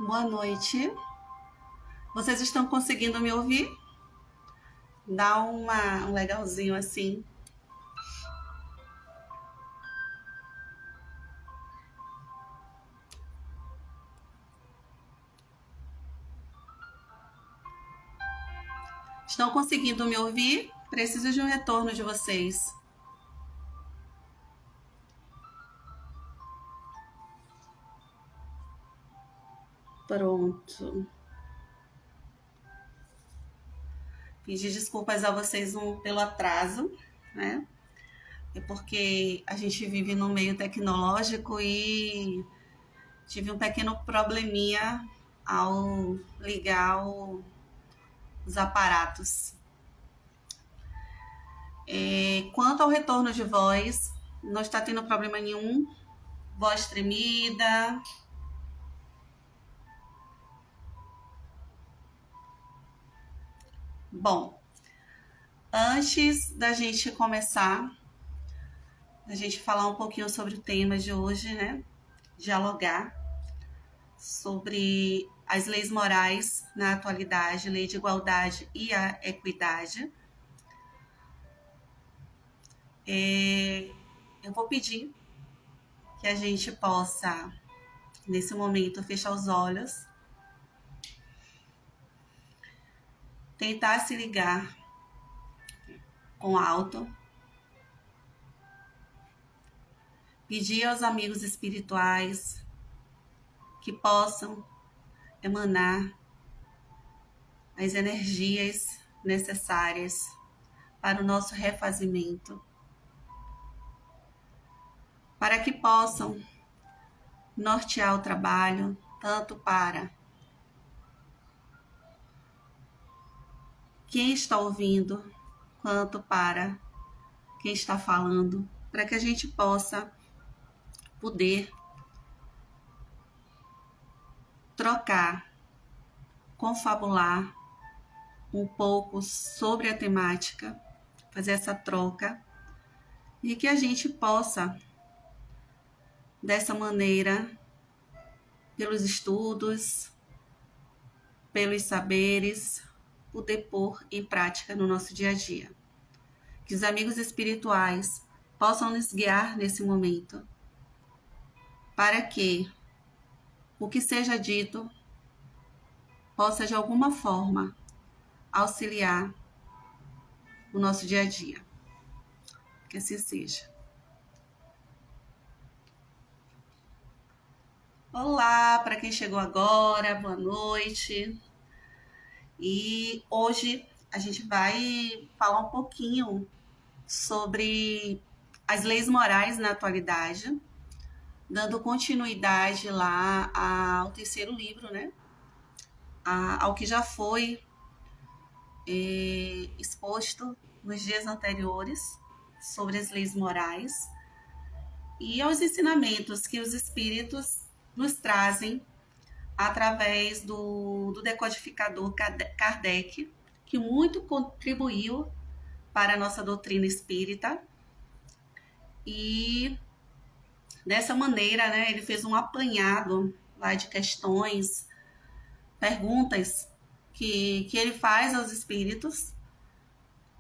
Boa noite. Vocês estão conseguindo me ouvir? Dá um legalzinho assim. Estão conseguindo me ouvir? Preciso de um retorno de vocês. Pronto. Pedir desculpas a vocês pelo atraso, né? É porque a gente vive no meio tecnológico e tive um pequeno probleminha ao ligar os aparatos. Quanto ao retorno de voz, não está tendo problema nenhum. Voz tremida. Bom, antes da gente começar, a gente falar um pouquinho sobre o tema de hoje, né? Dialogar sobre as leis morais na atualidade, lei de igualdade e a equidade. Eu vou pedir que a gente possa, nesse momento, fechar os olhos, tentar se ligar com o alto, pedir aos amigos espirituais que possam emanar as energias necessárias para o nosso refazimento, para que possam nortear o trabalho, tanto para quem está ouvindo, quanto para quem está falando, para que a gente possa poder trocar, confabular um pouco sobre a temática, fazer essa troca e que a gente possa, dessa maneira, pelos estudos, pelos saberes, poder pôr em prática no nosso dia a dia. Que os amigos espirituais possam nos guiar nesse momento, para que o que seja dito possa de alguma forma auxiliar o nosso dia a dia. Que assim seja. Olá, para quem chegou agora, boa noite. E hoje a gente vai falar um pouquinho sobre as leis morais na atualidade, dando continuidade lá ao terceiro livro, né? Ao que já foi exposto nos dias anteriores sobre as leis morais e aos ensinamentos que os espíritos nos trazem através do decodificador Kardec, que muito contribuiu para a nossa doutrina espírita. E dessa maneira, né, ele fez um apanhado lá de questões, perguntas que ele faz aos espíritos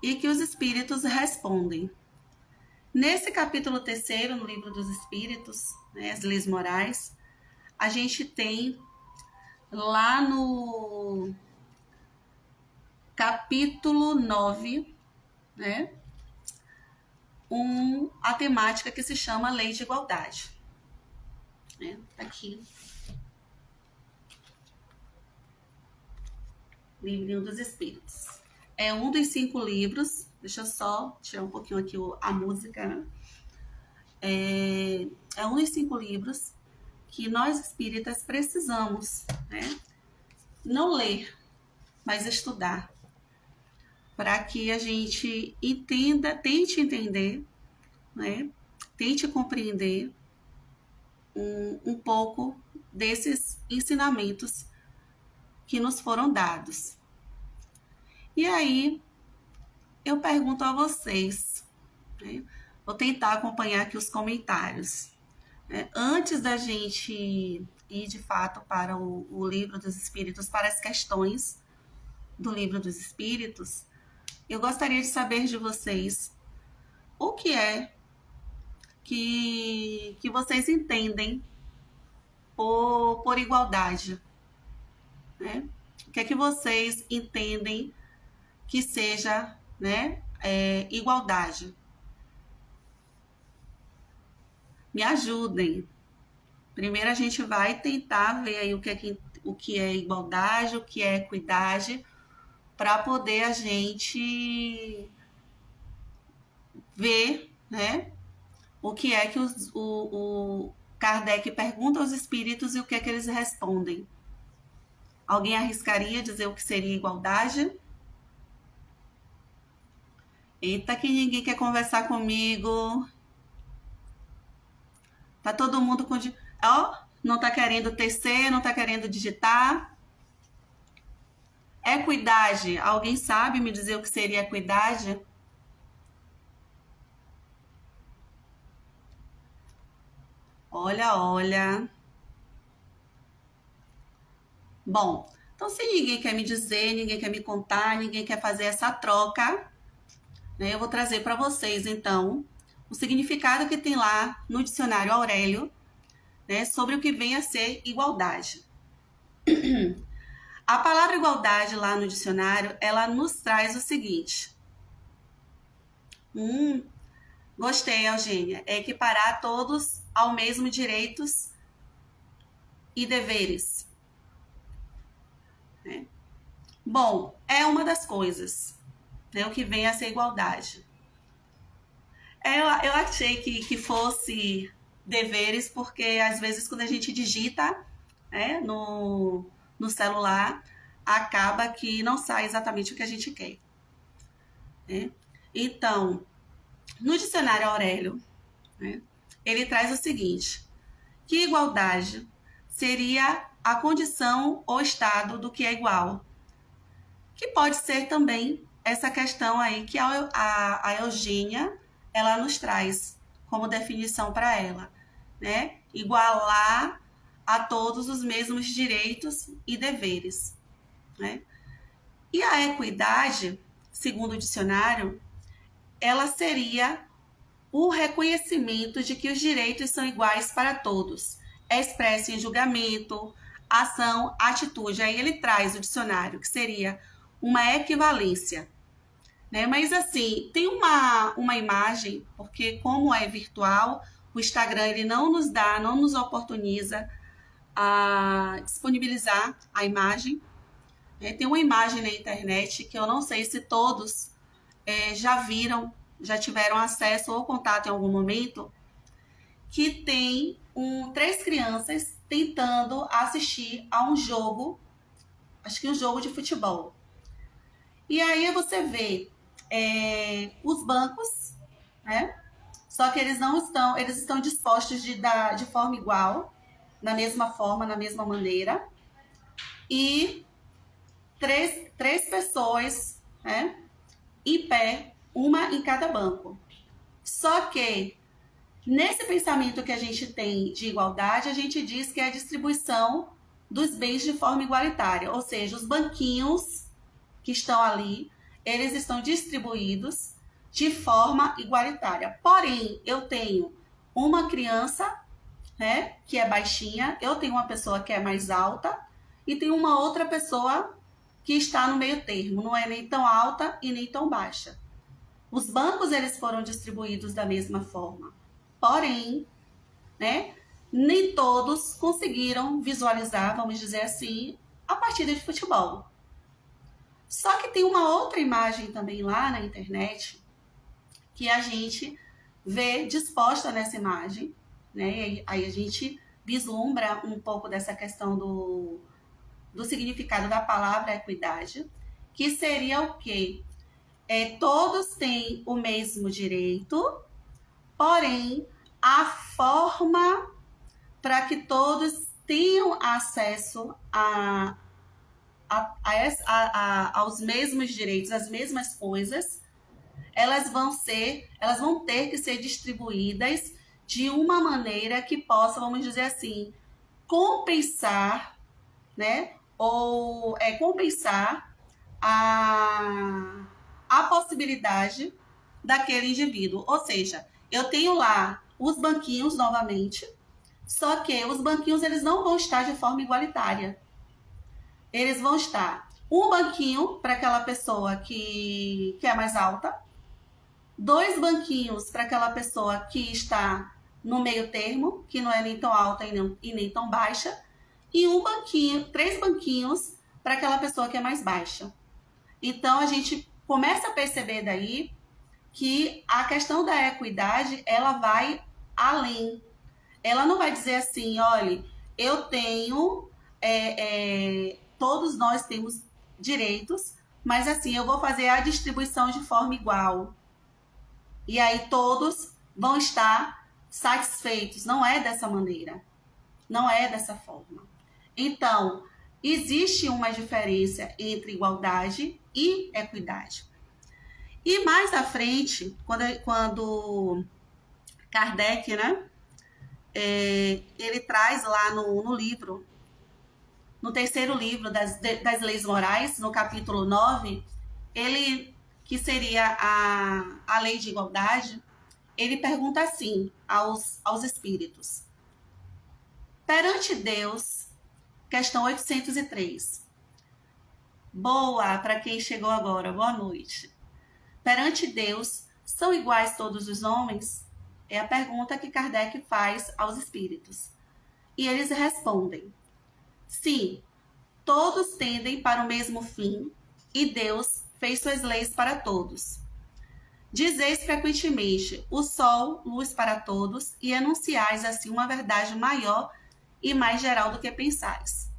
e que os espíritos respondem. Nesse capítulo 3º, no Livro dos Espíritos, né, as leis morais, a gente tem lá no capítulo 9, né, a temática que se chama Lei de Igualdade. Né? Aqui, Livrinho dos Espíritos. É um dos 5 livros, deixa eu só tirar um pouquinho aqui a música, né? É um dos 5 livros que nós espíritas precisamos, né? Não ler, mas estudar, para que a gente entenda, tente entender, né? Tente compreender um pouco desses ensinamentos que nos foram dados. E aí, eu pergunto a vocês, né? Vou tentar acompanhar aqui os comentários. né? Antes da gente ir de fato para o livro dos Espíritos, para as questões do livro dos Espíritos, eu gostaria de saber de vocês o que é que vocês entendem por igualdade, né? O que é que vocês entendem que seja, né, igualdade? Me ajudem. Primeiro a gente vai tentar ver aí o que é igualdade, o que é equidade, para poder a gente ver, né, o que é que o Kardec pergunta aos espíritos e o que é que eles respondem. Alguém arriscaria dizer o que seria igualdade? Eita, que ninguém quer conversar comigo. Tá todo mundo com. Ó, não tá querendo tecer, não tá querendo digitar. Equidade. Alguém sabe me dizer o que seria equidade? Olha, olha. Bom, então se ninguém quer me dizer, ninguém quer me contar, ninguém quer fazer essa troca, né, eu vou trazer para vocês, então, o significado que tem lá no dicionário Aurélio, né, sobre o que vem a ser igualdade. A palavra igualdade lá no dicionário, ela nos traz o seguinte. Gostei, Eugênia. É equiparar todos ao mesmo direitos e deveres. Né? Bom, é uma das coisas, né, o que vem a ser igualdade. Eu achei que fosse deveres, porque às vezes quando a gente digita, né, no celular, acaba que não sai exatamente o que a gente quer. Né? Então, no dicionário Aurélio, né, ele traz o seguinte, que igualdade seria a condição ou estado do que é igual, que pode ser também essa questão aí que a Eugênia ela nos traz como definição para ela, né? Igualar a todos os mesmos direitos e deveres, né? E a equidade, segundo o dicionário, ela seria o reconhecimento de que os direitos são iguais para todos, é expresso em julgamento, ação, atitude. Aí ele traz o dicionário, que seria uma equivalência. Né? Mas assim, tem uma imagem, porque como é virtual, o Instagram ele não nos dá, não nos oportuniza a disponibilizar a imagem. Né? Tem uma imagem na internet que eu não sei se todos já viram, já tiveram acesso ou contato em algum momento, que tem três crianças tentando assistir a um jogo, acho que um jogo de futebol. E aí você vê os bancos, né? Só que eles não estão, eles estão dispostos de forma igual, na mesma forma, na mesma maneira. E três pessoas, né, em pé, uma em cada banco. Só que nesse pensamento que a gente tem de igualdade, a gente diz que é a distribuição dos bens de forma igualitária, ou seja, os banquinhos que estão ali, eles estão distribuídos de forma igualitária. Porém, eu tenho uma criança, né, que é baixinha, eu tenho uma pessoa que é mais alta e tem uma outra pessoa que está no meio termo, não é nem tão alta e nem tão baixa. Os bancos eles foram distribuídos da mesma forma. Porém, né, nem todos conseguiram visualizar, vamos dizer assim, a partida de futebol. Só que tem uma outra imagem também lá na internet que a gente vê disposta nessa imagem, né? Aí a gente vislumbra um pouco dessa questão do significado da palavra equidade, que seria o quê? Todos têm o mesmo direito, porém a forma para que todos tenham acesso aos mesmos direitos, às mesmas coisas, elas vão ter que ser distribuídas de uma maneira que possa, vamos dizer assim, compensar, né? Ou compensar a possibilidade daquele indivíduo. Ou seja, eu tenho lá os banquinhos novamente, só que os banquinhos eles não vão estar de forma igualitária. Eles vão estar um banquinho para aquela pessoa que é mais alta, 2 banquinhos para aquela pessoa que está no meio termo, que não é nem tão alta e nem tão baixa, e 3 banquinhos para aquela pessoa que é mais baixa. Então a gente começa a perceber daí que a questão da equidade ela vai além. Ela não vai dizer assim, olha, eu tenho, todos nós temos direitos, mas assim, eu vou fazer a distribuição de forma igual. E aí todos vão estar satisfeitos. Não é dessa maneira. Não é dessa forma. Então, existe uma diferença entre igualdade e equidade. E mais à frente, quando Kardec, né, ele traz lá no livro, no terceiro livro das leis morais, no capítulo 9, ele, que seria a lei de igualdade, ele pergunta assim aos espíritos. Perante Deus, questão 803. Boa para quem chegou agora, boa noite. Perante Deus, são iguais todos os homens? É a pergunta que Kardec faz aos espíritos. E eles respondem: sim, todos tendem para o mesmo fim e Deus fez suas leis para todos. Dizeis frequentemente o sol, luz para todos, e anunciais assim uma verdade maior e mais geral do que pensais.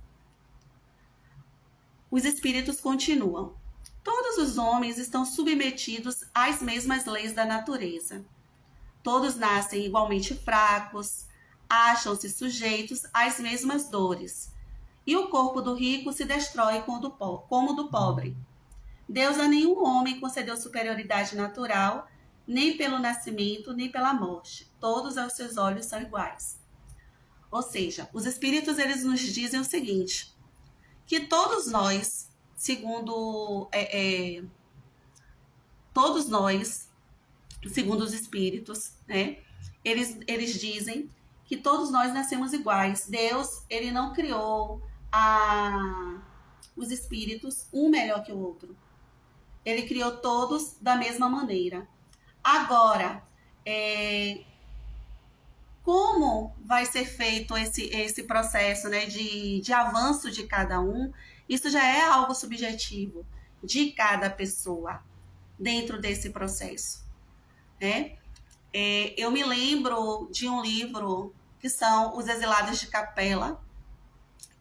Os espíritos continuam. Todos os homens estão submetidos às mesmas leis da natureza. Todos nascem igualmente fracos, acham-se sujeitos às mesmas dores. E o corpo do rico se destrói como o do pobre. Deus a nenhum homem concedeu superioridade natural, nem pelo nascimento, nem pela morte. Todos aos seus olhos são iguais. Ou seja, os espíritos eles nos dizem o seguinte, que todos nós, segundo os espíritos, né, eles dizem que todos nós nascemos iguais. Deus, ele não criou os espíritos um melhor que o outro. Ele criou todos da mesma maneira. Agora, como vai ser feito esse processo, né, de avanço de cada um, isso já é algo subjetivo de cada pessoa dentro desse processo, né? Eu me lembro de um livro que são Os Exilados de Capela,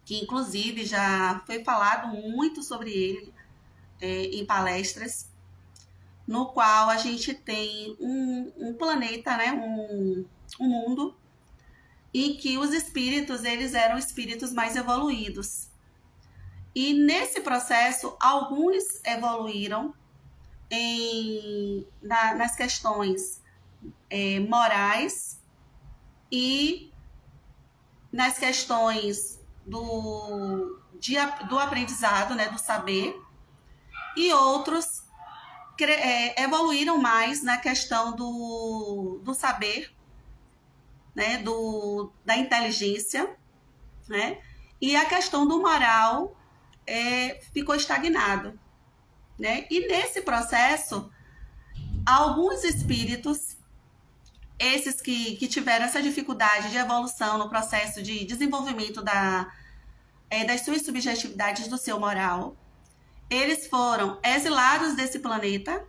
que inclusive já foi falado muito sobre ele em palestras, no qual a gente tem um planeta, né, um mundo em que os espíritos eles eram espíritos mais evoluídos. E nesse processo, alguns evoluíram nas questões morais e nas questões do aprendizado, né, do saber, e outros evoluíram mais na questão do saber, né, da inteligência, né, e a questão do moral ficou estagnado, né? E nesse processo, alguns espíritos, esses que tiveram essa dificuldade de evolução no processo de desenvolvimento das suas subjetividades do seu moral, eles foram exilados desse planeta,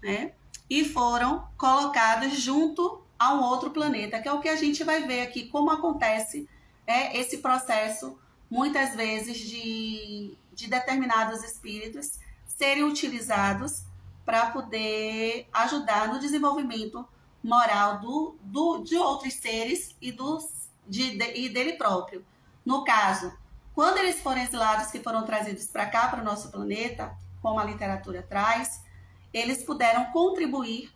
né? E foram colocados junto a um outro planeta, que é o que a gente vai ver aqui, como acontece esse processo, muitas vezes, de determinados espíritos serem utilizados para poder ajudar no desenvolvimento moral de outros seres e dele próprio. No caso, quando eles foram exilados, que foram trazidos para cá, para o nosso planeta, como a literatura traz, eles puderam contribuir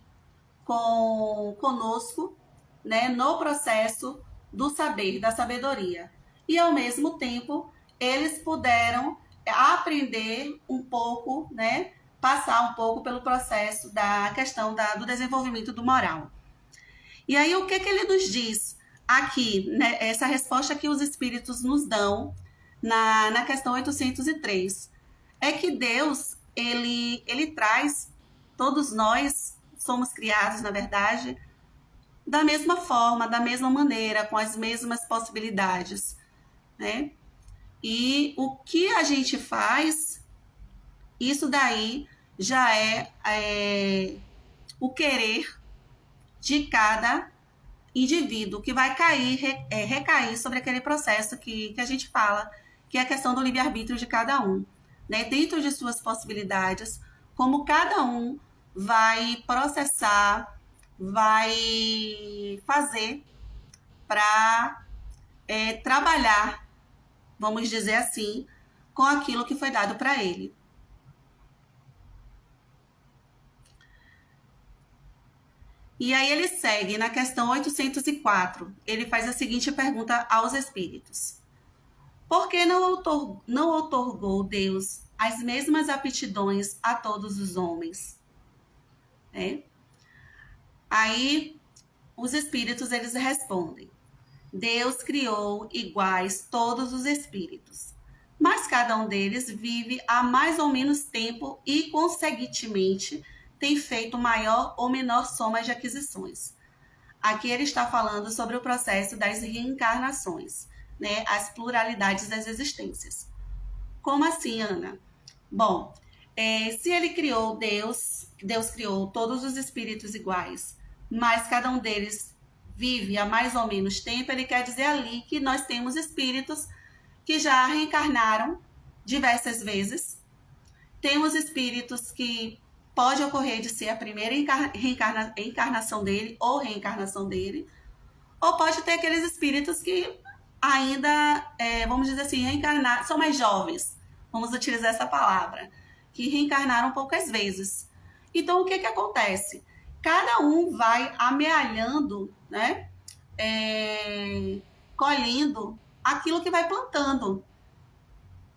conosco né, no processo do saber, da sabedoria. E, ao mesmo tempo, eles puderam aprender um pouco, né, passar um pouco pelo processo da questão do desenvolvimento do moral. E aí, o que ele nos diz aqui, né, essa resposta que os espíritos nos dão na questão 803, é que Deus, ele traz, todos nós somos criados, na verdade, da mesma forma, da mesma maneira, com as mesmas possibilidades, né? E o que a gente faz, isso daí já é o querer de cada indivíduo, que vai recair sobre aquele processo que a gente fala, que é a questão do livre-arbítrio de cada um, né? Dentro de suas possibilidades, como cada um vai processar, vai fazer para trabalhar, vamos dizer assim, com aquilo que foi dado para ele. E aí ele segue na questão 804. Ele faz a seguinte pergunta aos espíritos: por que não outorgou Deus as mesmas aptidões a todos os homens? Aí os espíritos eles respondem: Deus criou iguais todos os espíritos, mas cada um deles vive há mais ou menos tempo e, conseguintemente, tem feito maior ou menor soma de aquisições. Aqui ele está falando sobre o processo das reencarnações, né? As pluralidades das existências. Como assim, Ana? Bom, se ele criou Deus criou todos os espíritos iguais, mas cada um deles vive há mais ou menos tempo, ele quer dizer ali que nós temos espíritos que já reencarnaram diversas vezes. Temos espíritos que pode ocorrer de ser a primeira encarnação dele ou reencarnação dele, ou pode ter aqueles espíritos que ainda, vamos dizer assim, reencarnaram, são mais jovens, vamos utilizar essa palavra, que reencarnaram poucas vezes. Então, o que acontece? Cada um vai amealhando, né? Colhendo aquilo que vai plantando,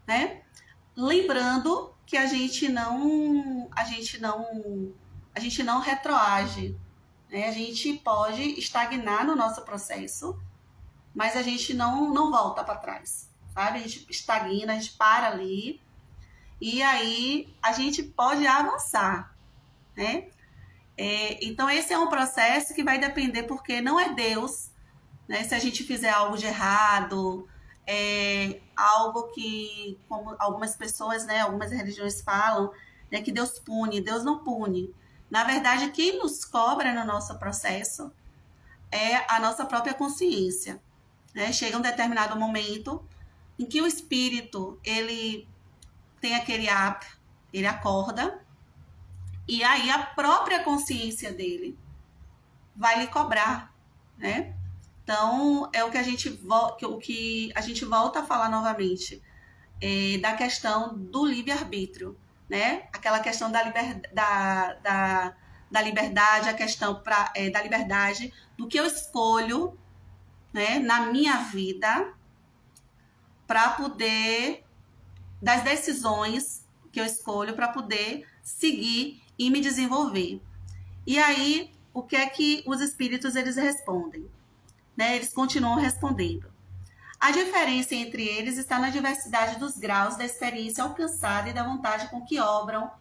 né? Lembrando que a gente não retroage, né? A gente pode estagnar no nosso processo, mas a gente não volta para trás, sabe? A gente estagna, a gente para ali, e aí a gente pode avançar, né? Então, esse é um processo que vai depender, porque não é Deus, né? Se a gente fizer algo de errado, algo que, como algumas pessoas, né, algumas religiões falam, né, que Deus pune. Deus não pune. Na verdade, quem nos cobra no nosso processo é a nossa própria consciência, né? Chega um determinado momento em que o espírito, ele tem aquele ato, ele acorda, e aí a própria consciência dele vai lhe cobrar, né? Então, é o que a gente volta a falar novamente, da questão do livre-arbítrio, né? Aquela questão da liberdade, a questão da liberdade, do que eu escolho, né, na minha vida, para poder, das decisões que eu escolho para poder seguir e me desenvolver. E aí, o que é que os espíritos eles respondem? Né? Eles continuam respondendo. A diferença entre eles está na diversidade dos graus da experiência alcançada e da vontade com que obram,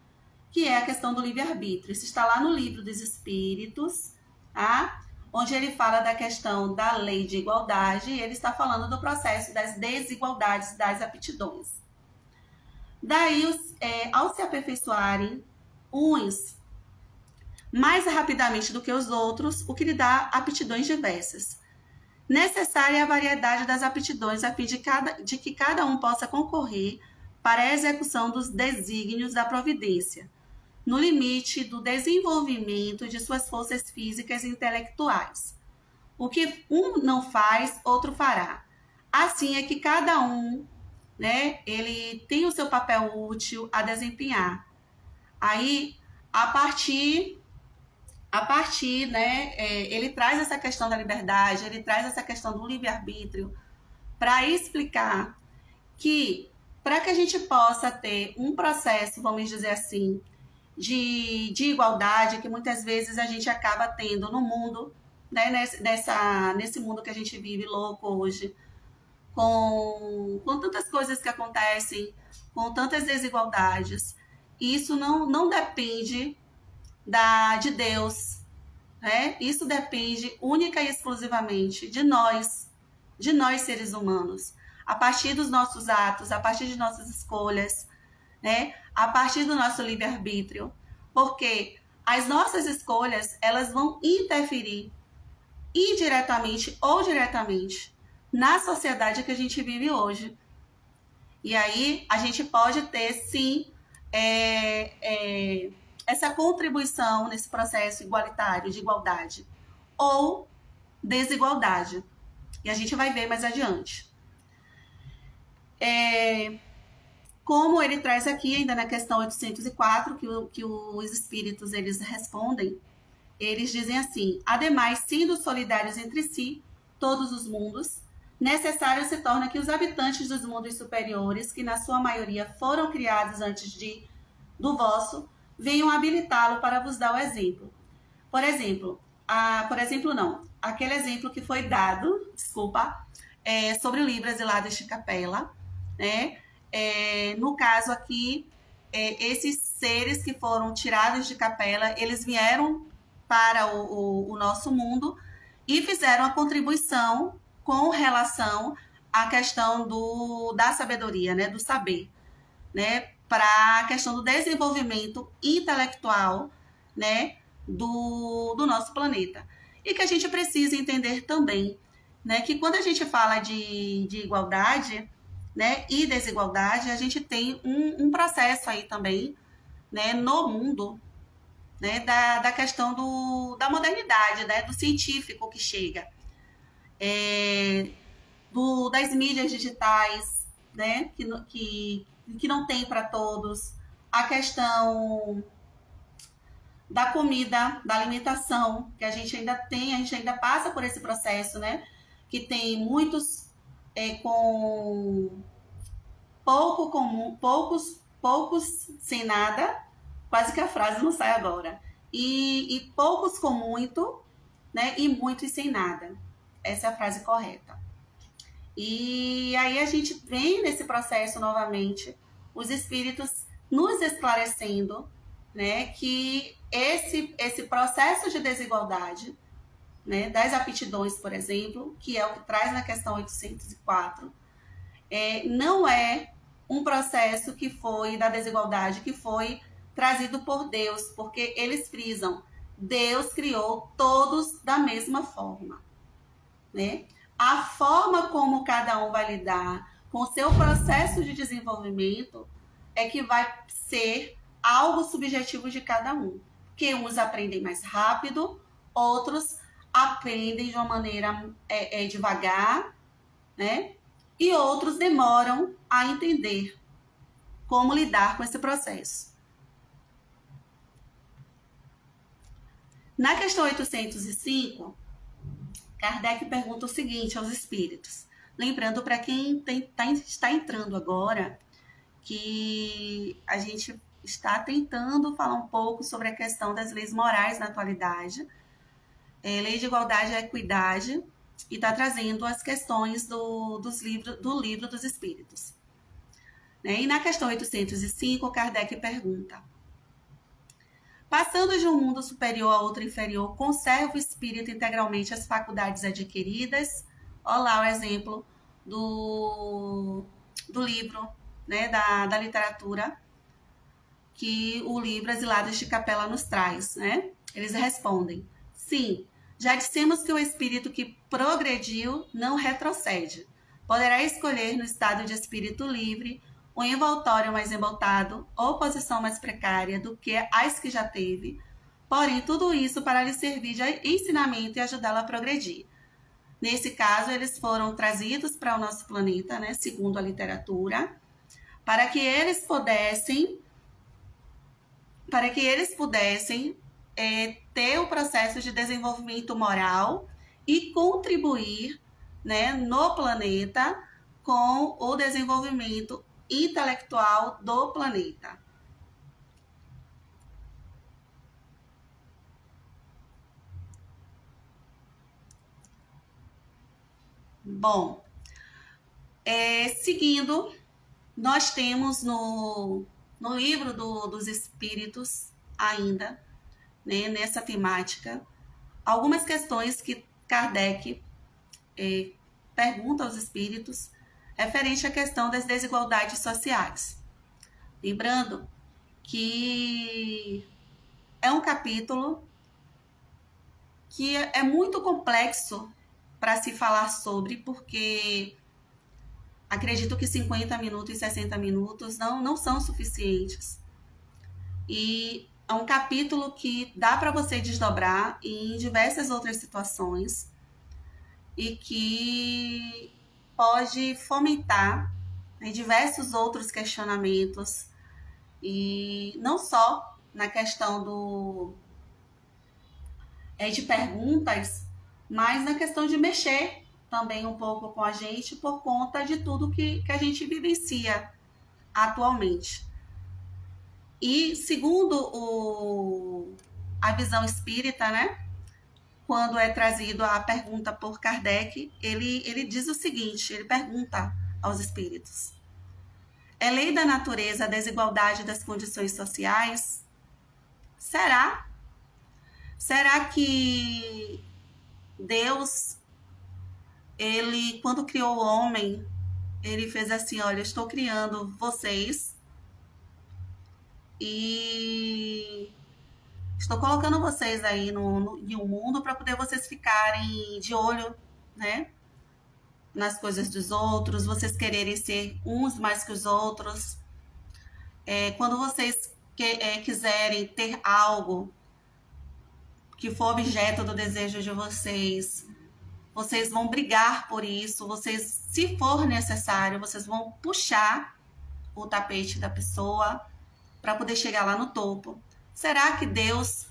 que é a questão do livre-arbítrio. Isso está lá no Livro dos Espíritos, tá? Onde ele fala da questão da lei de igualdade, e ele está falando do processo das desigualdades das aptidões. Daí, ao se aperfeiçoarem uns mais rapidamente do que os outros, o que lhe dá aptidões diversas. Necessária é a variedade das aptidões a fim de que cada um possa concorrer para a execução dos desígnios da providência, no limite do desenvolvimento de suas forças físicas e intelectuais. O que um não faz, outro fará. Assim é que cada um, né, ele tem o seu papel útil a desempenhar. Aí, a partir a partir, né, ele traz essa questão da liberdade, ele traz essa questão do livre-arbítrio para explicar que para que a gente possa ter um processo, vamos dizer assim, de igualdade, que muitas vezes a gente acaba tendo no mundo, né, nesse mundo que a gente vive louco hoje, com tantas coisas que acontecem, com tantas desigualdades. Isso não depende de Deus, né? Isso depende única e exclusivamente de nós seres humanos. A partir dos nossos atos, a partir de nossas escolhas, né? A partir do nosso livre-arbítrio. Porque as nossas escolhas, elas vão interferir indiretamente ou diretamente na sociedade que a gente vive hoje. E aí a gente pode ter, sim, essa contribuição nesse processo igualitário, de igualdade, ou desigualdade. E a gente vai ver mais adiante. Como ele traz aqui, ainda na questão 804, que os espíritos eles respondem, eles dizem assim: ademais, sendo solidários entre si, todos os mundos, necessário se torna que os habitantes dos mundos superiores, que na sua maioria foram criados antes do vosso, venham habilitá-lo para vos dar o exemplo. Por exemplo, aquele exemplo que foi dado, sobre o livro Exilados de Capela, né? No caso aqui, esses seres que foram tirados de Capela, eles vieram para o nosso mundo e fizeram a contribuição com relação à questão da sabedoria, né, do saber, né, para a questão do desenvolvimento intelectual, né, do nosso planeta. E que a gente precisa entender também, né, que quando a gente fala de igualdade, né, e desigualdade, a gente tem um processo aí também, né, no mundo, né, da questão da modernidade, né, do científico que chega, das mídias digitais, né, que não tem para todos, a questão da comida, da alimentação, que a gente ainda passa por esse processo, né, que tem muitos com pouco comum, poucos sem nada, quase que a frase não sai agora, e poucos com muito, né, e muitos sem nada. Essa é a frase correta. E aí a gente vem nesse processo novamente, os espíritos nos esclarecendo, né, que esse processo de desigualdade, né, das aptidões, por exemplo, que é o que traz na questão 804, não é um processo que foi da desigualdade, que foi trazido por Deus, porque eles frisam, Deus criou todos da mesma forma, né? A forma como cada um vai lidar com o seu processo de desenvolvimento é que vai ser algo subjetivo de cada um. Que uns aprendem mais rápido, outros aprendem de uma maneira devagar, né? E outros demoram a entender como lidar com esse processo. Na questão 805, Kardec pergunta o seguinte aos espíritos, lembrando para quem está entrando agora, que a gente está tentando falar um pouco sobre a questão das leis morais na atualidade, lei de igualdade e equidade, e está trazendo as questões do livro dos espíritos. E na questão 805, Kardec pergunta: passando de um mundo superior a outro inferior, conserva o espírito integralmente as faculdades adquiridas? Olha lá o exemplo do livro, né, da literatura, que o livro Exilados de Capela nos traz, né? Eles respondem: sim, já dissemos que o espírito que progrediu não retrocede. Poderá escolher no estado de espírito livre um envoltório mais emboltado ou posição mais precária do que as que já teve, porém tudo isso para lhe servir de ensinamento e ajudá-lo a progredir. Nesse caso, eles foram trazidos para o nosso planeta, né, segundo a literatura, para que eles pudessem ter o processo de desenvolvimento moral e contribuir, né, no planeta com o desenvolvimento intelectual do planeta. Bom, seguindo, nós temos no livro dos Espíritos ainda, né, nessa temática, algumas questões que Kardec pergunta aos espíritos referente à questão das desigualdades sociais. Lembrando que é um capítulo que é muito complexo para se falar sobre, porque acredito que 50 minutos e 60 minutos não são suficientes. E é um capítulo que dá para você desdobrar em diversas outras situações e que pode fomentar, né, diversos outros questionamentos, e não só na questão de perguntas, mas na questão de mexer também um pouco com a gente por conta de tudo que a gente vivencia atualmente. E segundo a visão espírita, né, quando é trazido a pergunta por Kardec, ele diz o seguinte, ele pergunta aos espíritos: é lei da natureza a desigualdade das condições sociais? Será? Será que Deus, ele, quando criou o homem, ele fez assim, olha, eu estou criando vocês e estou colocando vocês aí em um mundo para poder vocês ficarem de olho, né, nas coisas dos outros, vocês quererem ser uns mais que os outros. Quando vocês quiserem ter algo que for objeto do desejo de vocês, vocês vão brigar por isso, vocês, se for necessário, vocês vão puxar o tapete da pessoa para poder chegar lá no topo. Será que Deus,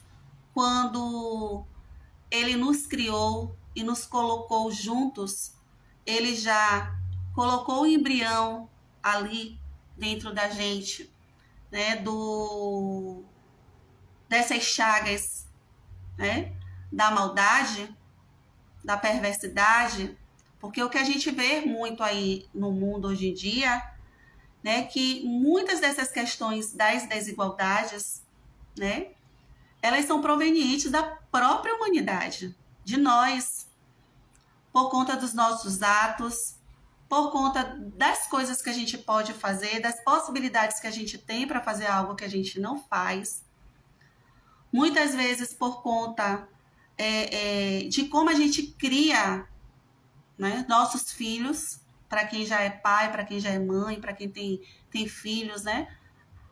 quando ele nos criou e nos colocou juntos, ele já colocou o embrião ali dentro da gente, né, dessas chagas, né, da maldade, da perversidade? Porque o que a gente vê muito aí no mundo hoje em dia, né, que muitas dessas questões das desigualdades, né, elas são provenientes da própria humanidade, de nós, por conta dos nossos atos, por conta das coisas que a gente pode fazer, das possibilidades que a gente tem para fazer algo que a gente não faz. Muitas vezes por conta de como a gente cria, né, nossos filhos, para quem já é pai, para quem já é mãe, para quem tem filhos, né?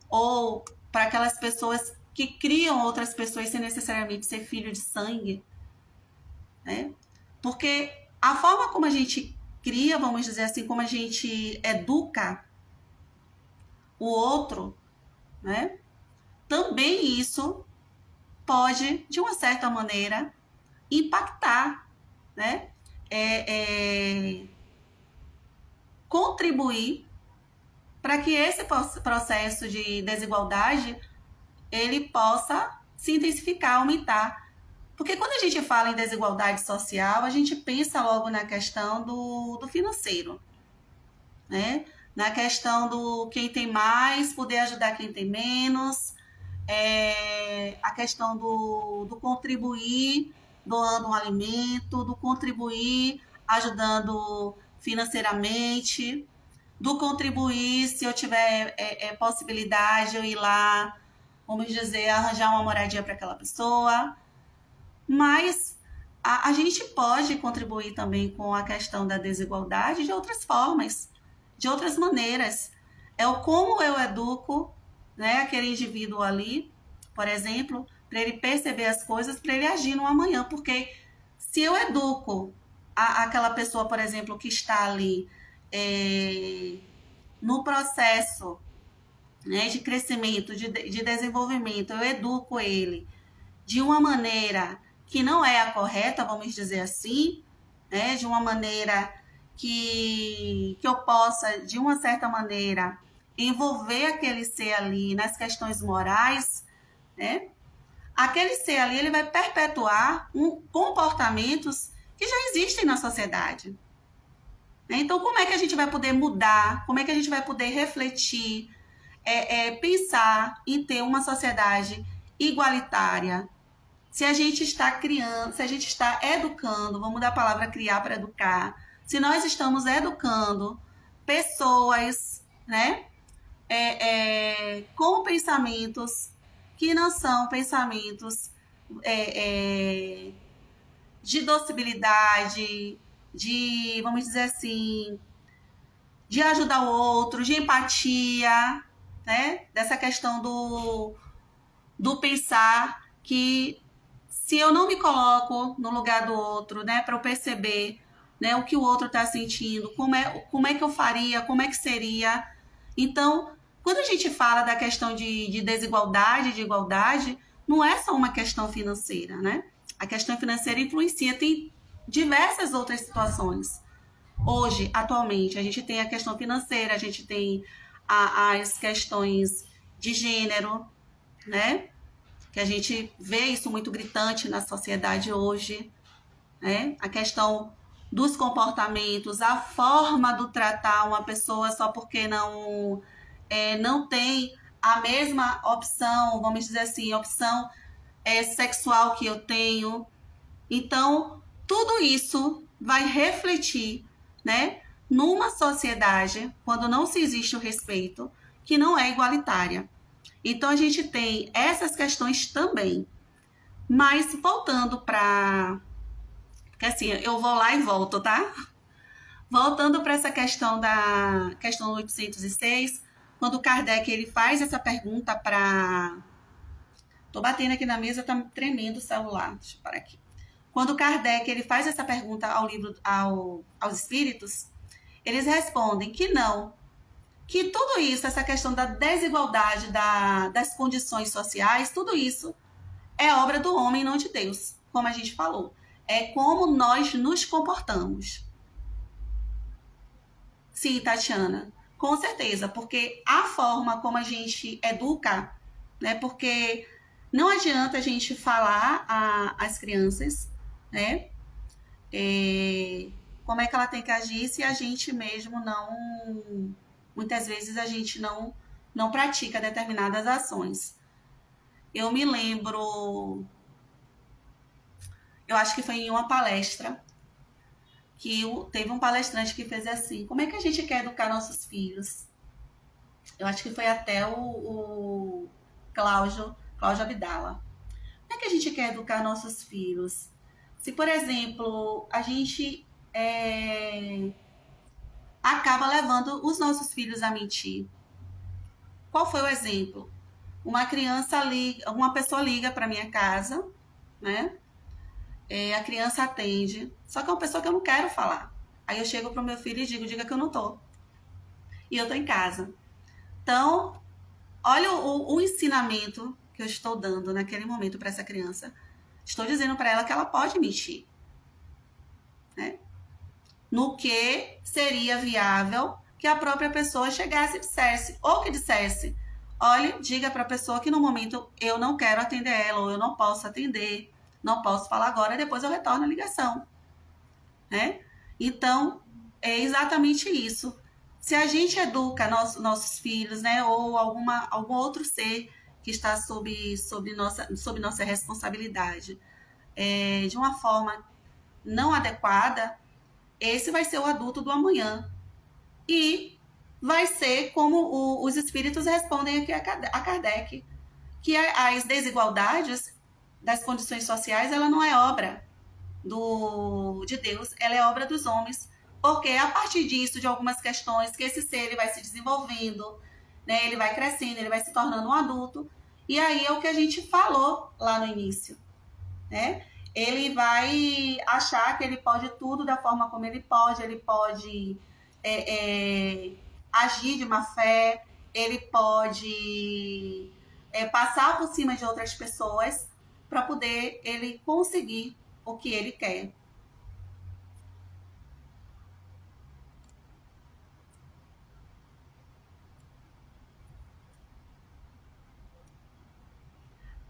Ou para aquelas pessoas que criam outras pessoas sem necessariamente ser filho de sangue, né? Porque a forma como a gente cria, vamos dizer assim, como a gente educa o outro, né? Também isso pode, de uma certa maneira, impactar, né? Contribuir para que esse processo de desigualdade ele possa se intensificar, aumentar. Porque quando a gente fala em desigualdade social, a gente pensa logo na questão do financeiro, né? Na questão do quem tem mais poder ajudar quem tem menos, a questão do contribuir doando um alimento, do contribuir ajudando financeiramente, do contribuir se eu tiver possibilidade eu ir lá, vamos dizer, arranjar uma moradia para aquela pessoa. Mas a gente pode contribuir também com a questão da desigualdade de outras formas, de outras maneiras. É o como eu educo, né, aquele indivíduo ali, por exemplo, para ele perceber as coisas, para ele agir no amanhã. Porque se eu educo aquela pessoa, por exemplo, que está ali no processo, né, de crescimento, de desenvolvimento, eu educo ele de uma maneira que não é a correta, vamos dizer assim, né? De uma maneira que eu possa, de uma certa maneira, envolver aquele ser ali nas questões morais, né? Aquele ser ali ele vai perpetuar comportamentos que já existem na sociedade. Então, como é que a gente vai poder mudar? Como é que a gente vai poder refletir, pensar em ter uma sociedade igualitária? Se a gente está criando, se a gente está educando, vamos mudar a palavra criar para educar, se nós estamos educando pessoas, né, com pensamentos que não são pensamentos é, é, de docilidade, de, vamos dizer assim, de ajudar o outro, de empatia, né? Dessa questão do pensar que se eu não me coloco no lugar do outro, né, para eu perceber, né, o que o outro está sentindo, como é que eu faria, como é que seria. Então, quando a gente fala da questão de desigualdade, de igualdade, não é só uma questão financeira, né? A questão financeira influencia, tem diversas outras situações. Hoje, atualmente, a gente tem a questão financeira, a gente tem as questões de gênero, né? Que a gente vê isso muito gritante na sociedade hoje, né? A questão dos comportamentos, a forma do tratar uma pessoa só porque não tem a mesma opção, vamos dizer assim, opção sexual que eu tenho. Então, tudo isso vai refletir, né, numa sociedade, quando não se existe o respeito, que não é igualitária. Então, a gente tem essas questões também. Mas, voltando para... Porque assim, eu vou lá e volto, tá? Voltando para essa questão da questão 806, quando Kardec ele faz essa pergunta para... Tô batendo aqui na mesa, tá tremendo o celular. Deixa eu parar aqui. Quando Kardec ele faz essa pergunta aos espíritos, eles respondem que não, que tudo isso, essa questão da desigualdade, das condições sociais, tudo isso é obra do homem, não de Deus, como a gente falou. É como nós nos comportamos. Sim, Tatiana, com certeza, porque a forma como a gente educa, né? Porque não adianta a gente falar às crianças, né? Como é que ela tem que agir se a gente mesmo não, muitas vezes a gente não pratica determinadas ações. Eu me lembro, eu acho que foi em uma palestra que teve um palestrante que fez assim: como é que a gente quer educar nossos filhos? Eu acho que foi até o Cláudio Abdala. Como é que a gente quer educar nossos filhos? Se, por exemplo, a gente acaba levando os nossos filhos a mentir. Qual foi o exemplo? Uma pessoa liga para minha casa, né? A criança atende, só que é uma pessoa que eu não quero falar. Aí eu chego pro meu filho e diga que eu não tô. E eu tô em casa. Então, olha o ensinamento que eu estou dando naquele momento para essa criança. Estou dizendo para ela que ela pode mentir, né? No que seria viável que a própria pessoa chegasse e dissesse, ou que dissesse: olha, diga para a pessoa que no momento eu não quero atender ela, ou eu não posso atender, não posso falar agora, e depois eu retorno a ligação, né? Então, é exatamente isso. Se a gente educa nossos filhos, né, ou algum outro ser que está sob nossa responsabilidade, de uma forma não adequada, esse vai ser o adulto do amanhã. E vai ser como os espíritos respondem aqui a Kardec, que as desigualdades das condições sociais, ela não é obra de Deus, ela é obra dos homens, porque a partir disso, de algumas questões, que esse ser ele vai se desenvolvendo, né, ele vai crescendo, ele vai se tornando um adulto, e aí é o que a gente falou lá no início, né? Ele vai achar que ele pode tudo da forma como ele pode agir de má fé, ele pode passar por cima de outras pessoas, para poder ele conseguir o que ele quer.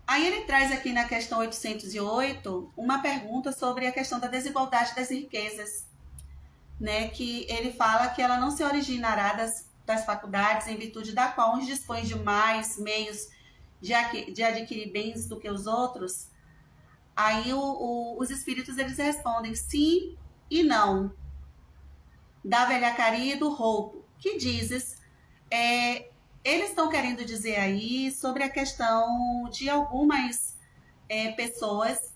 Aí ele traz aqui na questão 808 uma pergunta sobre a questão da desigualdade das riquezas, né? Que ele fala que ela não se originará das faculdades em virtude da qual uns dispõem de mais meios de adquirir bens do que os outros. Aí os espíritos eles respondem sim e não. Da velhacaria e do roubo. Que dizes? Eles estão querendo dizer aí sobre a questão de algumas pessoas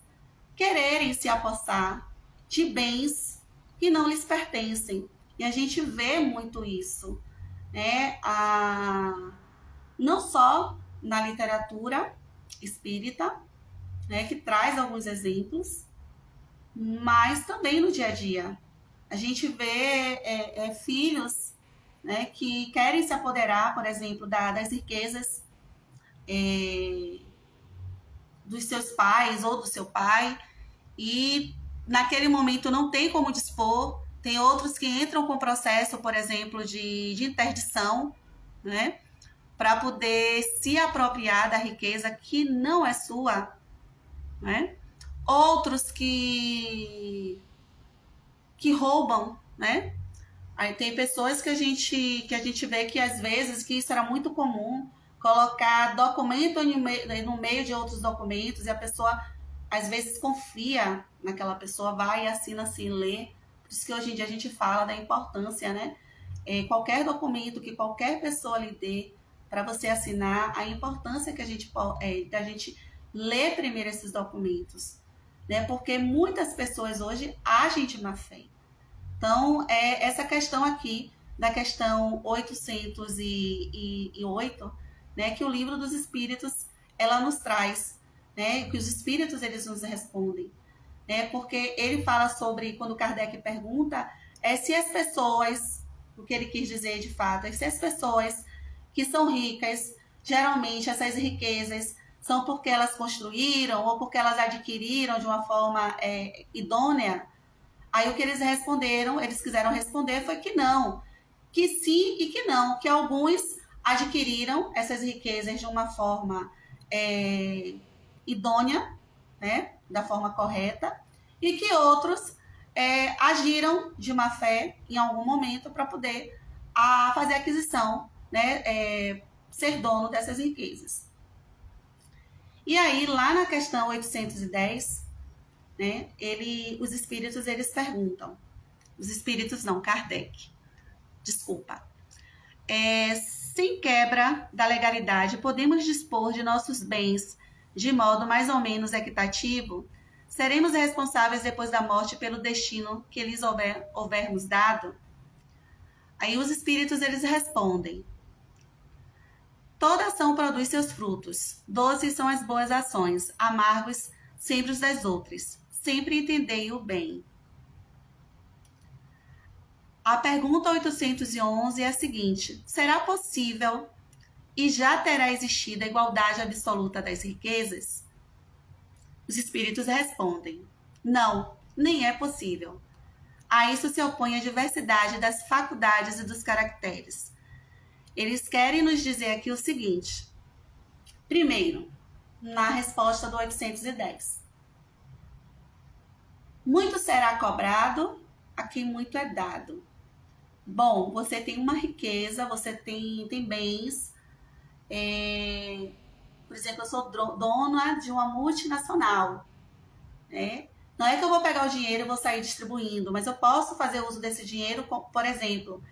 quererem se apossar de bens que não lhes pertencem. E a gente vê muito isso, né? Não só na literatura espírita, né, que traz alguns exemplos, mas também no dia a dia. A gente vê filhos, né, que querem se apoderar, por exemplo, das riquezas dos seus pais ou do seu pai, e naquele momento não tem como dispor. Tem outros que entram com processo, por exemplo, de interdição, né, para poder se apropriar da riqueza que não é sua, né? Outros que roubam, né? Aí tem pessoas que a gente vê que às vezes que isso era muito comum, colocar documento no meio de outros documentos, e a pessoa às vezes confia naquela pessoa, vai e assina assim, lê. Por isso que hoje em dia a gente fala da importância, né? Qualquer documento que qualquer pessoa lhe dê para você assinar, a importância que a gente ler primeiro esses documentos, né? Porque muitas pessoas hoje agem de má fé. Então, essa questão aqui, da questão 808, né, que o Livro dos Espíritos, ela nos traz, né, que os Espíritos, eles nos respondem, né, porque ele fala sobre, quando Kardec pergunta, se as pessoas, o que ele quis dizer de fato, se as pessoas que são ricas, geralmente essas riquezas são porque elas construíram ou porque elas adquiriram de uma forma idônea. Aí o que eles responderam, eles quiseram responder foi que não, que sim e que não, que alguns adquiriram essas riquezas de uma forma idônea, né, da forma correta, e que outros agiram de má fé em algum momento para poder fazer a aquisição, né, ser dono dessas riquezas. E aí, lá na questão 810, né, os espíritos, eles perguntam, os espíritos não, Kardec, desculpa, sem quebra da legalidade, podemos dispor de nossos bens de modo mais ou menos equitativo? Seremos responsáveis depois da morte pelo destino que lhes houvermos dado? Aí os espíritos, eles respondem, toda ação produz seus frutos, doces são as boas ações, amargos sempre os das outras. Sempre entendei o bem. A pergunta 811 é a seguinte: será possível e já terá existido a igualdade absoluta das riquezas? Os espíritos respondem: não, nem é possível. A isso se opõe a diversidade das faculdades e dos caracteres. Eles querem nos dizer aqui o seguinte: primeiro, na resposta do 810. Muito será cobrado, a quem muito é dado. Bom, você tem uma riqueza, você tem bens. Por exemplo, eu sou dona de uma multinacional, né? Não é que eu vou pegar o dinheiro e vou sair distribuindo, mas eu posso fazer uso desse dinheiro, por exemplo,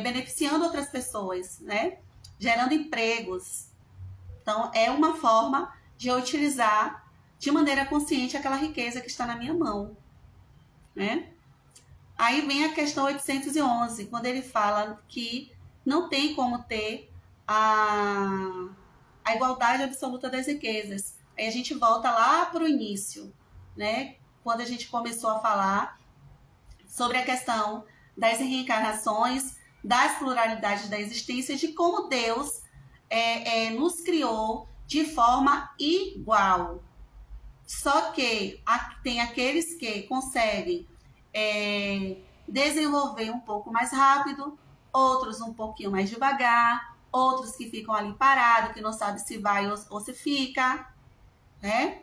beneficiando outras pessoas, né? Gerando empregos. Então, é uma forma de eu utilizar de maneira consciente aquela riqueza que está na minha mão, né? Aí vem a questão 811, quando ele fala que não tem como ter a igualdade absoluta das riquezas. Aí a gente volta lá para o início, né? Quando a gente começou a falar sobre a questão das reencarnações, das pluralidades da existência, de como Deus nos criou de forma igual. Só que tem aqueles que conseguem desenvolver um pouco mais rápido, outros um pouquinho mais devagar, outros que ficam ali parados, que não sabe se vai ou se fica, né?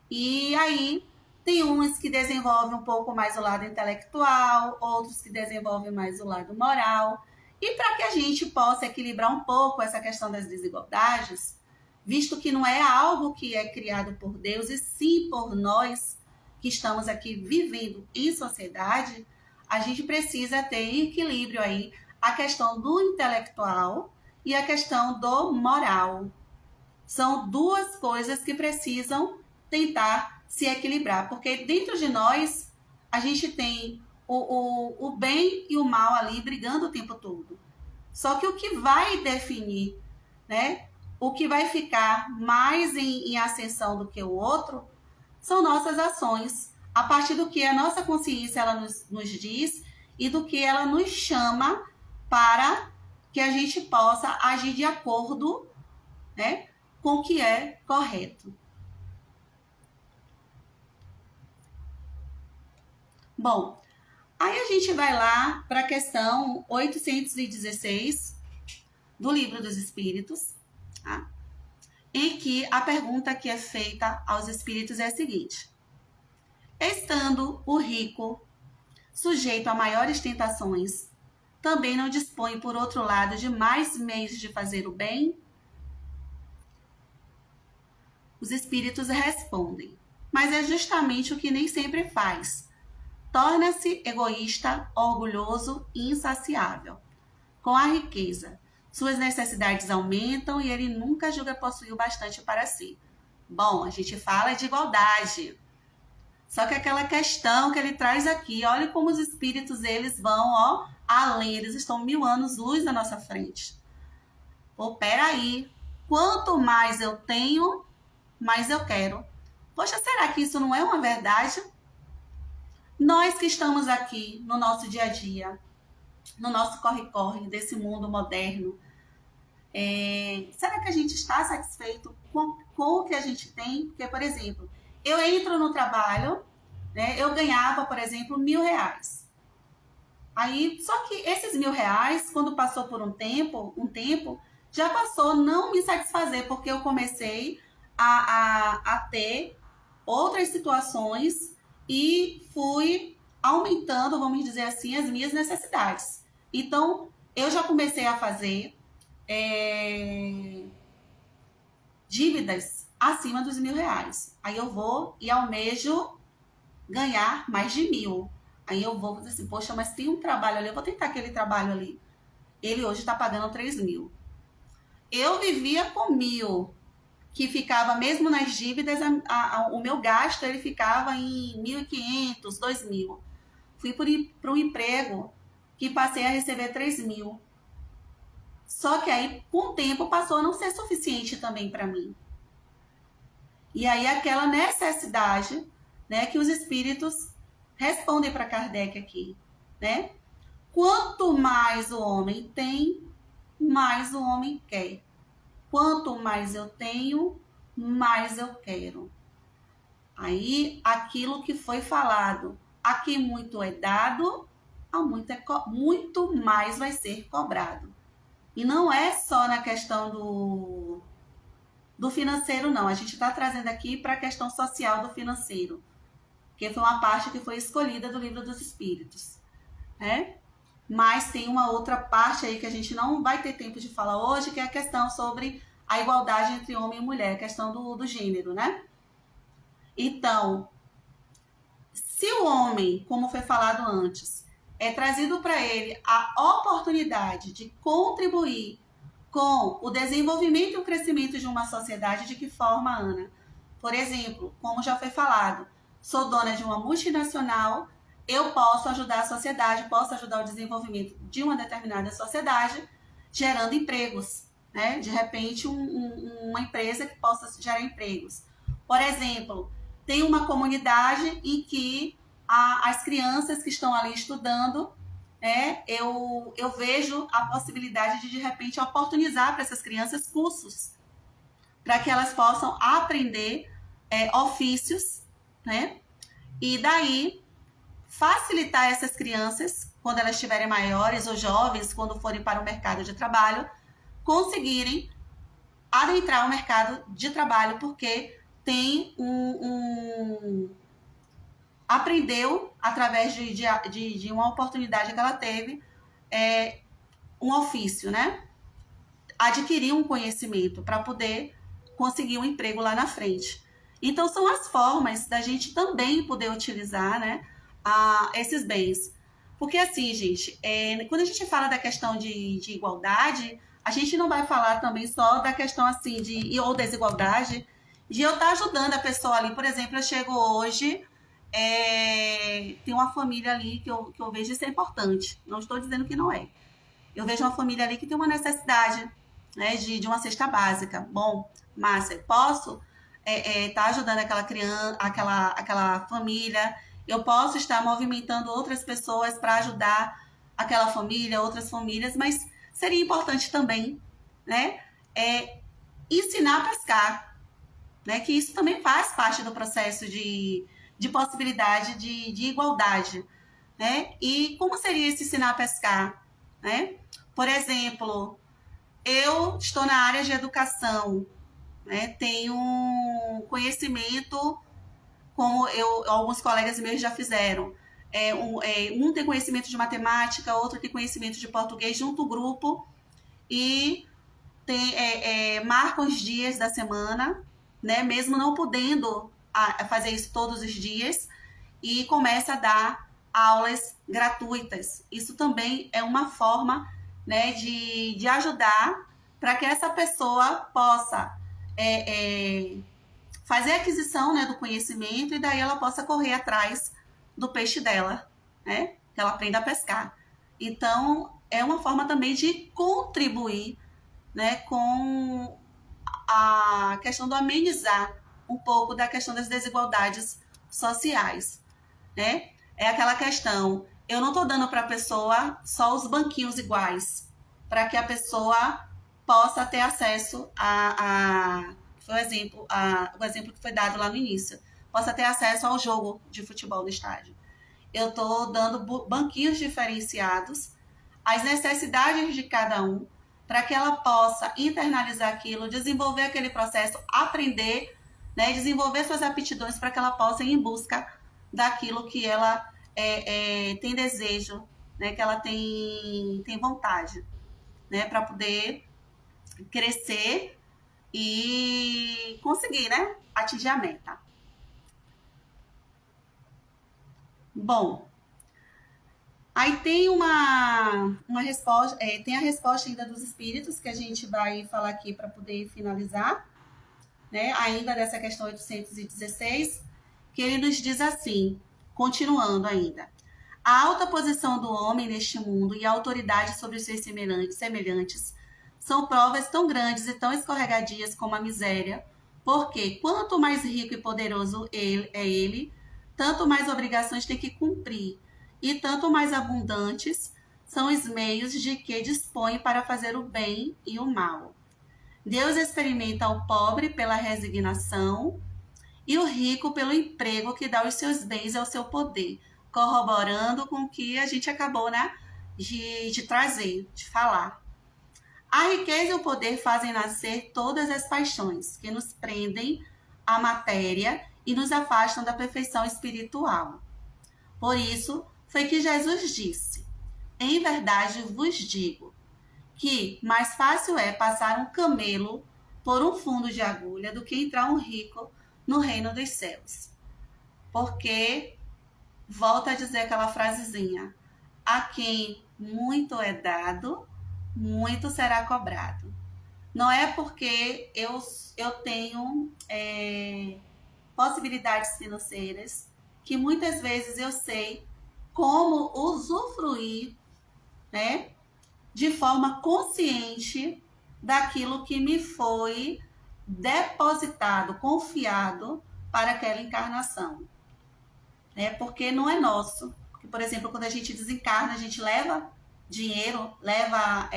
E aí tem uns que desenvolvem um pouco mais o lado intelectual, outros que desenvolvem mais o lado moral. E para que a gente possa equilibrar um pouco essa questão das desigualdades, visto que não é algo que é criado por Deus, e sim por nós que estamos aqui vivendo em sociedade, a gente precisa ter equilíbrio aí, a questão do intelectual e a questão do moral. São duas coisas que precisam tentar se equilibrar, porque dentro de nós a gente tem o bem e o mal ali brigando o tempo todo. Só que o que vai definir, né, o que vai ficar mais em ascensão do que o outro, são nossas ações, a partir do que a nossa consciência ela nos diz e do que ela nos chama para que a gente possa agir de acordo, né, com o que é correto. Bom, aí a gente vai lá para a questão 816 do Livro dos Espíritos, tá? Em que a pergunta que é feita aos espíritos é a seguinte: estando o rico sujeito a maiores tentações, também não dispõe, por outro lado, de mais meios de fazer o bem? Os espíritos respondem: mas é justamente o que nem sempre faz. Torna-se egoísta, orgulhoso e insaciável. Com a riqueza, suas necessidades aumentam e ele nunca julga possuir o bastante para si. Bom, a gente fala de igualdade. Só que aquela questão que ele traz aqui, olha como os espíritos eles vão além, eles estão 1000 anos luz na nossa frente. Pô, peraí, quanto mais eu tenho, mais eu quero. Poxa, será que isso não é uma verdade? Nós que estamos aqui no nosso dia a dia, no nosso corre-corre desse mundo moderno, será que a gente está satisfeito com o que a gente tem? Porque, por exemplo, eu entro no trabalho, né, eu ganhava, por exemplo, R$1.000. Aí, só que esses R$1.000, quando passou por um tempo, já passou a não me satisfazer, porque eu comecei a ter outras situações e fui aumentando, vamos dizer assim, as minhas necessidades. Então, eu já comecei a fazer dívidas acima dos R$1.000. Aí eu vou e almejo ganhar mais de 1.000. Aí eu vou dizer assim, poxa, mas tem um trabalho ali, eu vou tentar aquele trabalho ali. Ele hoje está pagando 3.000. Eu vivia com 1.000, que ficava mesmo nas dívidas, o meu gasto ele ficava em 1.500, 2.000. Fui para um emprego que passei a receber 3.000. Só que aí, com o tempo, passou a não ser suficiente também para mim. E aí, aquela necessidade, né, que os espíritos respondem para Kardec aqui, né? Quanto mais o homem tem, mais o homem quer. Quanto mais eu tenho, mais eu quero. Aí, aquilo que foi falado, aqui muito é dado, a muito mais vai ser cobrado. E não é só na questão do financeiro, não. A gente está trazendo aqui para a questão social do financeiro, que foi uma parte que foi escolhida do Livro dos Espíritos, né? Mas tem uma outra parte aí que a gente não vai ter tempo de falar hoje, que é a questão sobre a igualdade entre homem e mulher, a questão do gênero, né? Então, se o homem, como foi falado antes, é trazido para ele a oportunidade de contribuir com o desenvolvimento e o crescimento de uma sociedade, de que forma, Ana? Por exemplo, como já foi falado, sou dona de uma multinacional, eu posso ajudar a sociedade, posso ajudar o desenvolvimento de uma determinada sociedade, gerando empregos, né? De repente, uma empresa que possa gerar empregos. Por exemplo, tem uma comunidade em que as crianças que estão ali estudando, eu vejo a possibilidade de repente, oportunizar para essas crianças cursos, para que elas possam aprender ofícios, né? E daí facilitar essas crianças, quando elas estiverem maiores ou jovens, quando forem para o mercado de trabalho, conseguirem adentrar o mercado de trabalho, porque tem aprendeu através de uma oportunidade que ela teve, um ofício, né? Adquirir um conhecimento para poder conseguir um emprego lá na frente. Então, são as formas da gente também poder utilizar, né, esses bens. Porque, assim, gente, quando a gente fala da questão de igualdade, a gente não vai falar também só da questão, assim, ou desigualdade, de eu estar ajudando a pessoa ali. Por exemplo, eu chego hoje, tem uma família ali que eu vejo isso é importante. Não estou dizendo que não é. Eu vejo uma família ali que tem uma necessidade, né, de uma cesta básica. Bom, Márcia, posso estar ajudando aquela criança, aquela família? Eu posso estar movimentando outras pessoas para ajudar aquela família, outras famílias, mas seria importante também, né, ensinar a pescar, né, que isso também faz parte do processo de possibilidade de igualdade, né? E como seria esse ensinar a pescar, né? Por exemplo, eu estou na área de educação, né? Tenho conhecimento, como alguns colegas meus já fizeram. Um tem conhecimento de matemática, outro tem conhecimento de português, junto o grupo e marcam os dias da semana, né? Mesmo não podendo fazer isso todos os dias, e começa a dar aulas gratuitas. Isso também é uma forma, né, de ajudar para que essa pessoa possa fazer a aquisição, né, do conhecimento, e daí ela possa correr atrás do peixe dela, né, que ela aprenda a pescar. Então, é uma forma também de contribuir, né, com a questão do amenizar um pouco da questão das desigualdades sociais, né? É aquela questão, eu não estou dando para a pessoa só os banquinhos iguais, para que a pessoa possa ter acesso foi o exemplo que foi dado lá no início, possa ter acesso ao jogo de futebol no estádio. Eu estou dando banquinhos diferenciados, as necessidades de cada um, para que ela possa internalizar aquilo, desenvolver aquele processo, aprender, né, desenvolver suas aptidões para que ela possa ir em busca daquilo que ela tem desejo, né, que ela tem vontade, né, para poder crescer e conseguir, né, atingir a meta. Bom, aí tem uma resposta, tem a resposta ainda dos espíritos, que a gente vai falar aqui para poder finalizar, né, ainda dessa questão 816, que ele nos diz assim, continuando ainda. A alta posição do homem neste mundo e a autoridade sobre os seus semelhantes são provas tão grandes e tão escorregadias como a miséria, porque quanto mais rico e poderoso ele, tanto mais obrigações tem que cumprir, e tanto mais abundantes são os meios de que dispõe para fazer o bem e o mal. Deus experimenta o pobre pela resignação e o rico pelo emprego que dá os seus bens ao seu poder, corroborando com o que a gente acabou, né, de trazer, de falar. A riqueza e o poder fazem nascer todas as paixões que nos prendem à matéria e nos afastam da perfeição espiritual. Por isso, foi que Jesus disse: em verdade vos digo que mais fácil é passar um camelo por um fundo de agulha do que entrar um rico no reino dos céus. Porque, volta a dizer aquela frasezinha, a quem muito é dado, muito será cobrado. Não é porque eu tenho possibilidades financeiras que muitas vezes eu sei como usufruir, né, de forma consciente daquilo que me foi depositado, confiado para aquela encarnação. Né? Porque não é nosso. Porque, por exemplo, quando a gente desencarna, a gente leva dinheiro, leva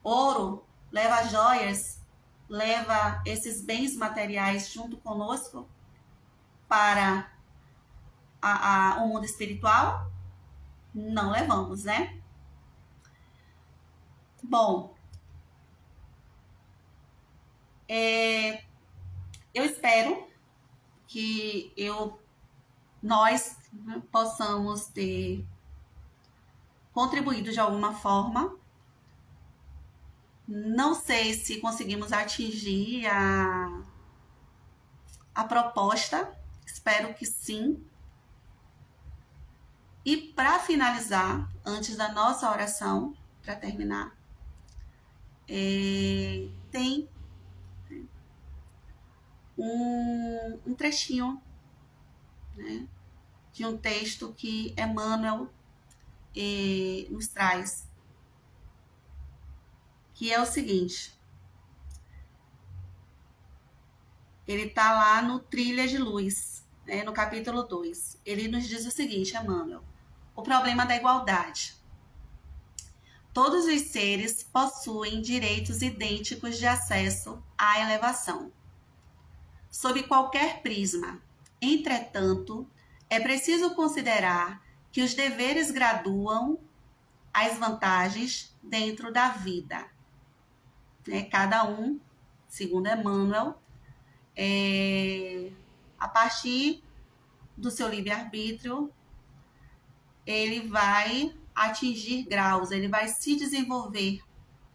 ouro, leva joias, leva esses bens materiais junto conosco para o mundo espiritual? Não levamos, né? Bom, eu espero que nós, né, possamos ter contribuído de alguma forma. Não sei se conseguimos atingir a proposta, espero que sim. E para finalizar, antes da nossa oração, para terminar, tem um trechinho, né, de um texto que Emmanuel nos traz, que é o seguinte. Ele está lá no Trilha de Luz, né, no capítulo 2. Ele nos diz o seguinte, Emmanuel: o problema da igualdade. Todos os seres possuem direitos idênticos de acesso à elevação, sob qualquer prisma. Entretanto, é preciso considerar que os deveres graduam as vantagens dentro da vida. Cada um, segundo Emmanuel, a partir do seu livre-arbítrio, ele vai atingir graus, ele vai se desenvolver,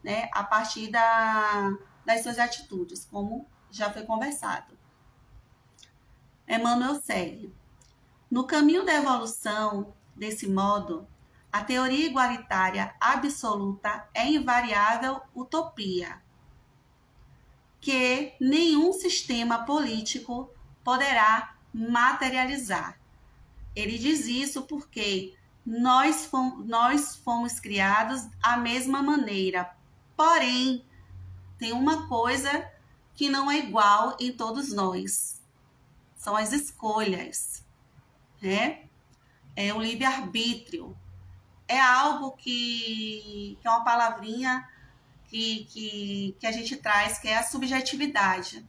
né, a partir das suas atitudes, como já foi conversado. Emmanuel segue. No caminho da evolução, desse modo, a teoria igualitária absoluta é invariável utopia, que nenhum sistema político poderá materializar. Ele diz isso porque nós fomos criados da mesma maneira. Porém, tem uma coisa que não é igual em todos nós. São as escolhas, né? É o livre-arbítrio. É algo que é uma palavrinha que a gente traz, que é a subjetividade.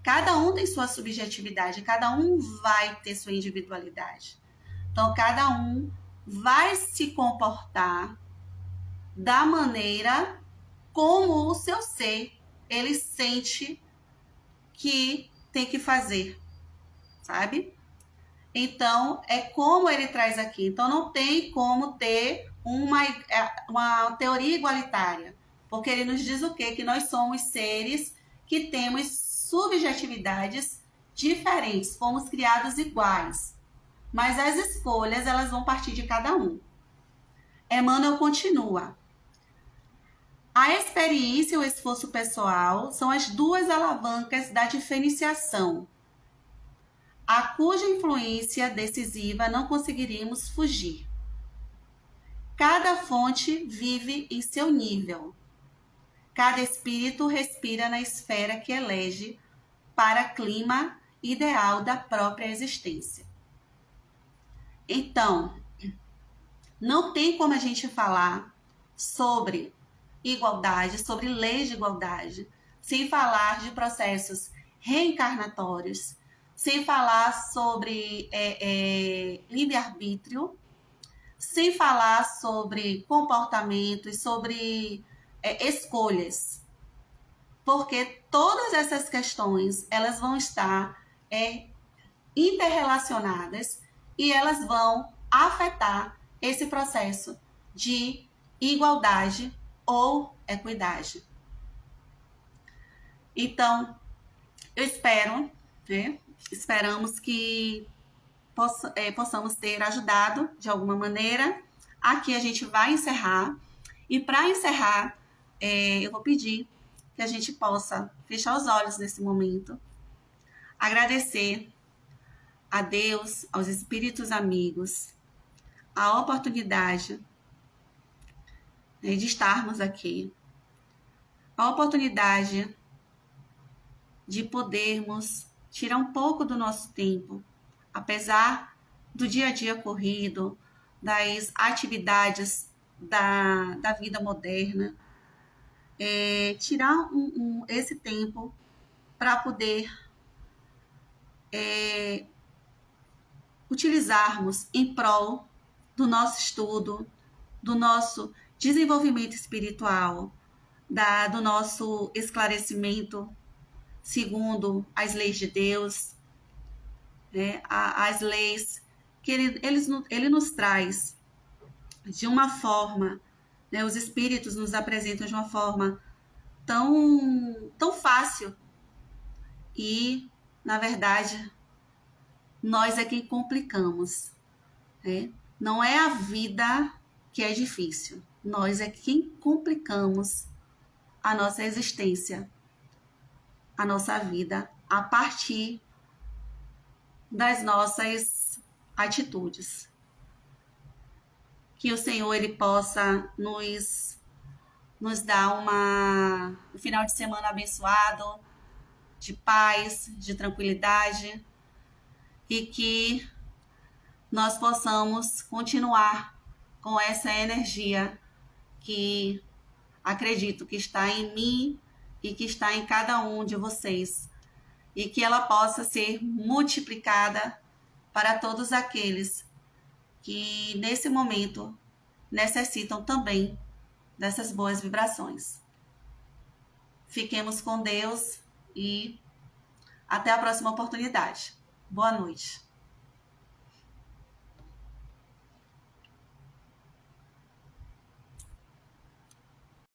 Cada um tem sua subjetividade, cada um vai ter sua individualidade. Então, cada um vai se comportar da maneira como o seu ser, ele sente que tem que fazer, sabe? Então, é como ele traz aqui. Então, não tem como ter uma teoria igualitária, porque ele nos diz o quê? Que nós somos seres que temos subjetividades diferentes, fomos criados iguais, mas as escolhas, elas vão partir de cada um. Emmanuel continua. A experiência e o esforço pessoal são as duas alavancas da diferenciação, a cuja influência decisiva não conseguiríamos fugir. Cada fonte vive em seu nível. Cada espírito respira na esfera que elege para clima ideal da própria existência. Então, não tem como a gente falar sobre igualdade, sobre leis de igualdade, sem falar de processos reencarnatórios, sem falar sobre livre-arbítrio, sem falar sobre comportamentos, sobre escolhas. Porque todas essas questões, elas vão estar interrelacionadas e elas vão afetar esse processo de igualdade ou equidade. Então, eu espero, né? Esperamos que possamos ter ajudado de alguma maneira. Aqui a gente vai encerrar. E para encerrar, eu vou pedir que a gente possa fechar os olhos nesse momento, agradecer a Deus, aos espíritos amigos, a oportunidade, né, de estarmos aqui, a oportunidade de podermos tirar um pouco do nosso tempo, apesar do dia a dia corrido, das atividades da vida moderna. tirar esse tempo para poder utilizarmos em prol do nosso estudo, do nosso desenvolvimento espiritual, do nosso esclarecimento segundo as leis de Deus, né? As leis que ele nos traz de uma forma, né? Os espíritos nos apresentam de uma forma tão fácil e, na verdade, nós é quem complicamos, né? Não é a vida que é difícil, nós é quem complicamos a nossa existência, a nossa vida, a partir das nossas atitudes. Que o Senhor ele possa nos dar um final de semana abençoado, de paz, de tranquilidade, e que nós possamos continuar com essa energia que acredito que está em mim e que está em cada um de vocês, e que ela possa ser multiplicada para todos aqueles que nesse momento necessitam também dessas boas vibrações. Fiquemos com Deus e até a próxima oportunidade. Boa noite.